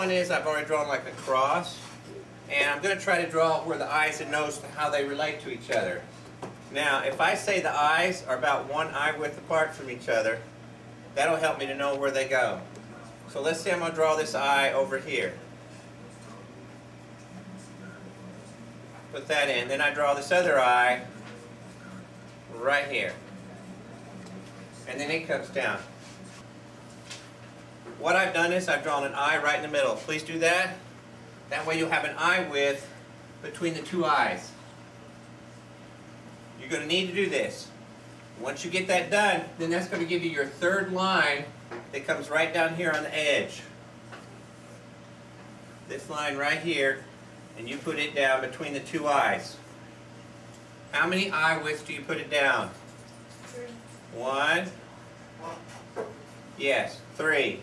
One is I've already drawn like a cross, and I'm going to try to draw where the eyes and nose, how they relate to each other. Now, if I say the eyes are about 1 eye width apart from each other, that'll help me to know where they go. So let's say I'm going to draw this eye over here. Put that in. Then I draw this other eye right here. And then it comes down. What I've done is I've drawn an eye right in the middle. Please do that. That way you'll have an eye width between the 2 eyes. You're going to need to do this. Once you get that done, then that's going to give you your 3rd line that comes right down here on the edge. This line right here, and you put it down between the 2 eyes. How many eye widths do you put it down? 3. 1. Yes, 3.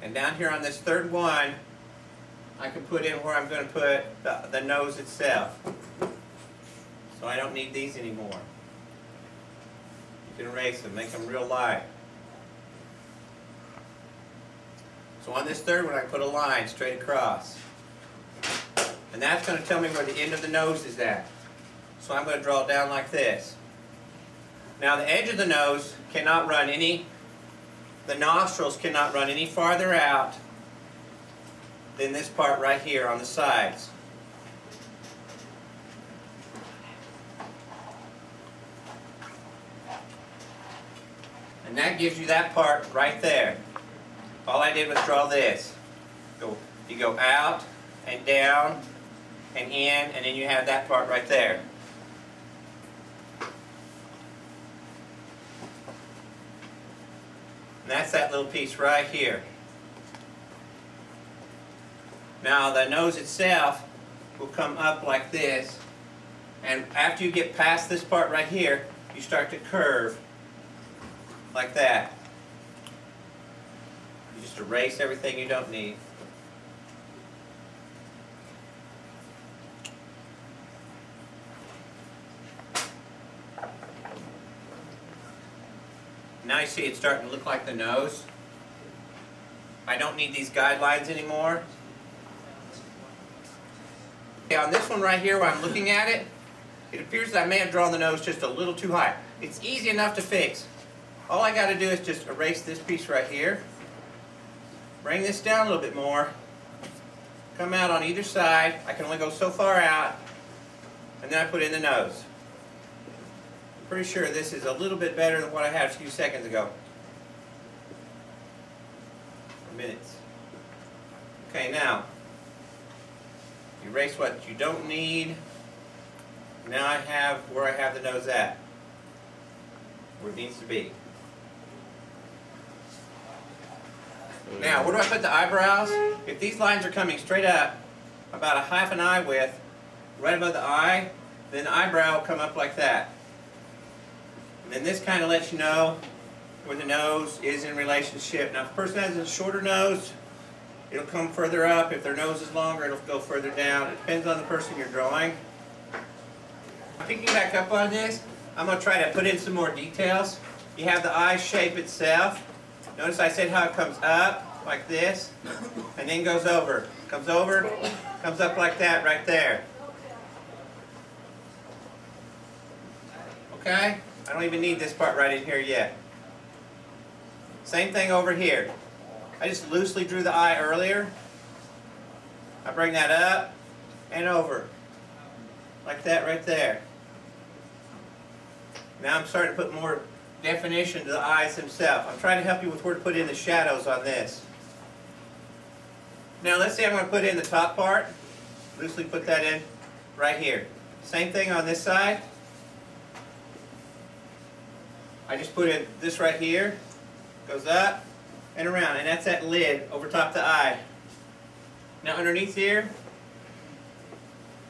And down here on this 3rd one, I can put in where I'm going to put the nose itself. So I don't need these anymore. You can erase them, make them real light. So on this 3rd one, I put a line straight across. And that's going to tell me where the end of the nose is at. So I'm going to draw it down like this. Now the edge of the nose cannot run any, the nostrils cannot run any farther out than this part right here on the sides. And that gives you that part right there. All I did was draw this. You go out and down and in, and then you have that part right there. And that's that little piece right here. Now the nose itself will come up like this, and after you get past this part right here, you start to curve like that. You just erase everything you don't need. Now you see it's starting to look like the nose. I don't need these guidelines anymore. Okay, on this one right here where I'm looking at it, it appears that I may have drawn the nose just a little too high. It's easy enough to fix. All I got to do is just erase this piece right here. Bring this down a little bit more. Come out on either side. I can only go so far out. And then I put in the nose. Pretty sure this is a little bit better than what I had a few seconds ago. Or minutes. Okay, now erase what you don't need. Now I have where I have the nose at, where it needs to be. Now, where do I put the eyebrows? If these lines are coming straight up, about a half an eye width, right above the eye, then the eyebrow will come up like that. And then this kind of lets you know where the nose is in relationship. Now if a person has a shorter nose, it'll come further up. If their nose is longer, it'll go further down. It depends on the person you're drawing. Picking back up on this, I'm going to try to put in some more details. You have the eye shape itself. Notice I said how it comes up, like this, and then goes over. Comes over, comes up like that right there. Okay? I don't even need this part right in here yet. Same thing over here. I just loosely drew the eye earlier. I bring that up and over. Like that right there. Now I'm starting to put more definition to the eyes themselves. I'm trying to help you with where to put in the shadows on this. Now let's say I'm going to put in the top part. Loosely put that in right here. Same thing on this side. I just put in this right here. Goes up and around, and that's that lid over top the eye. Now underneath here,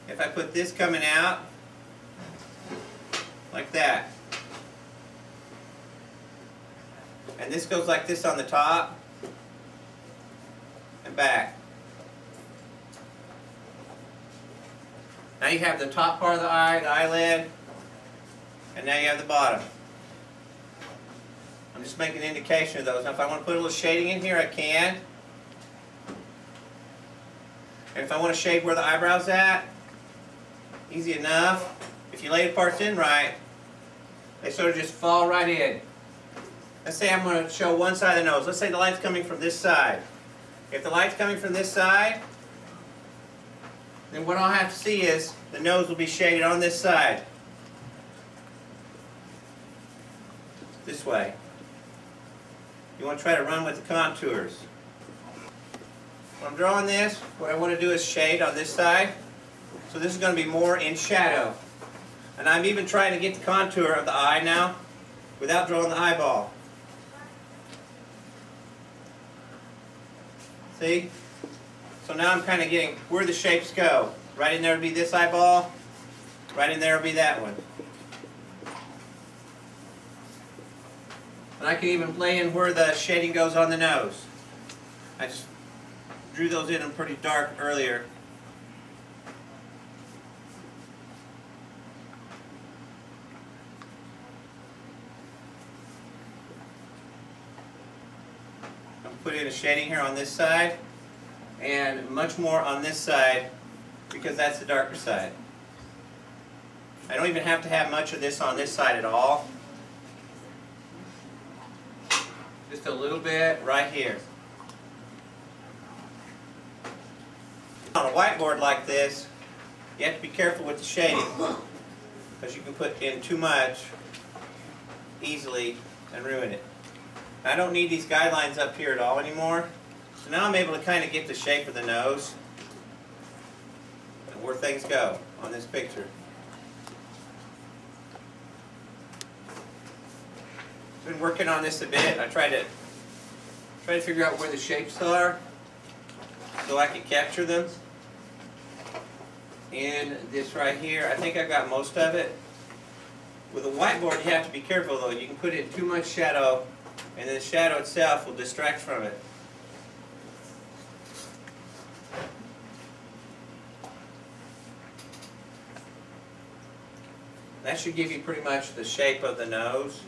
if I put this coming out like that, and this goes like this on the top and back. Now you have the top part of the eye, the eyelid, And now you have the bottom. I'm just making an indication of those. Now if I want to put a little shading in here, I can. And if I want to shade where the eyebrow's at, easy enough. If you lay the parts in right, they sort of just fall right in. Let's say I'm going to show one side of the nose. Let's say the light's coming from this side. If the light's coming from this side, then what I'll have to see is the nose will be shaded on this side. This way. You want to try to run with the contours. When I'm drawing this, what I want to do is shade on this side. So this is going to be more in shadow. And I'm even trying to get the contour of the eye now without drawing the eyeball. See? So now I'm kind of getting where the shapes go. Right in there would be this eyeball. Right in there would be that one. And I can even play in where the shading goes on the nose. I just drew those in pretty dark earlier. I'm putting a shading here on this side and much more on this side because that's the darker side. I don't even have to have much of this on this side at all. Just a little bit right here. On a whiteboard like this, you have to be careful with the shading because you can put in too much easily and ruin it. I don't need these guidelines up here at all anymore. So now I'm able to kind of get the shape of the nose and where things go on this picture. Been working on this a bit. I try to figure out where the shapes are so I can capture them. And this right here, I think I got most of it. With a whiteboard, you have to be careful though. You can put in too much shadow, and then the shadow itself will distract from it. That should give you pretty much the shape of the nose.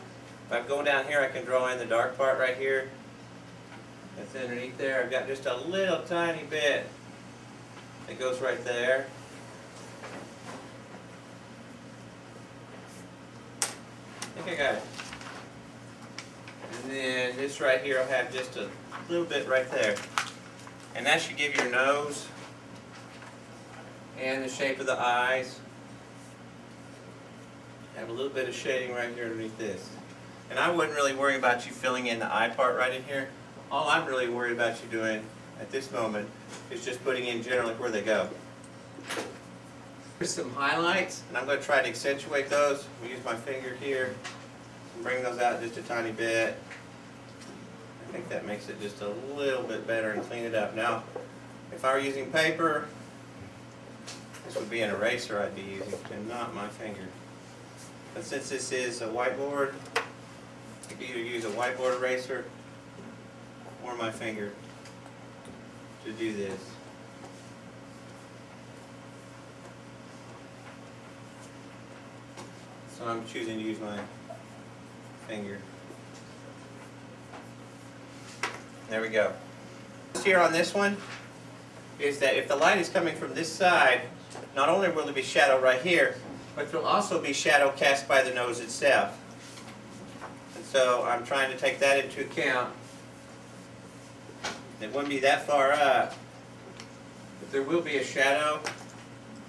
If I'm going down here, I can draw in the dark part right here. That's underneath there. I've got just a little tiny bit that goes right there. I think I got it. And then this right here, I'll have just a little bit right there. And that should give your nose and the shape of the eyes. Have a little bit of shading right here underneath this. And I wouldn't really worry about you filling in the eye part right in here. All I'm really worried about you doing at this moment is just putting in generally where they go. Here's some highlights, and I'm going to try to accentuate those. I'll use my finger here and bring those out just a tiny bit. I think that makes it just a little bit better and clean it up. Now, if I were using paper, this would be an eraser I'd be using, and not my finger. But since this is a whiteboard, I could either use a whiteboard eraser or my finger to do this. So I'm choosing to use my finger. There we go. Here on this one is that if the light is coming from this side, not only will there be shadow right here, but there will also be shadow cast by the nose itself. And so I'm trying to take that into account. It wouldn't be that far up, but there will be a shadow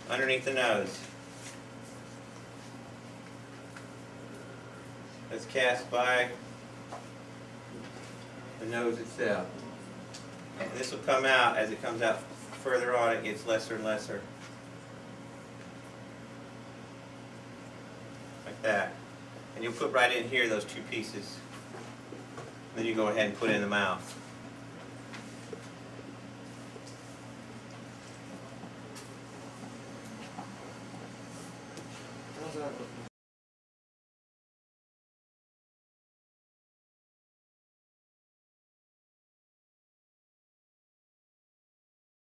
underneath the nose that's cast by the nose itself. And this will come out as it comes out further on, it gets lesser and lesser. Like that. And you'll put right in here those two pieces. Then you go ahead and put in the mouth. How's that looking?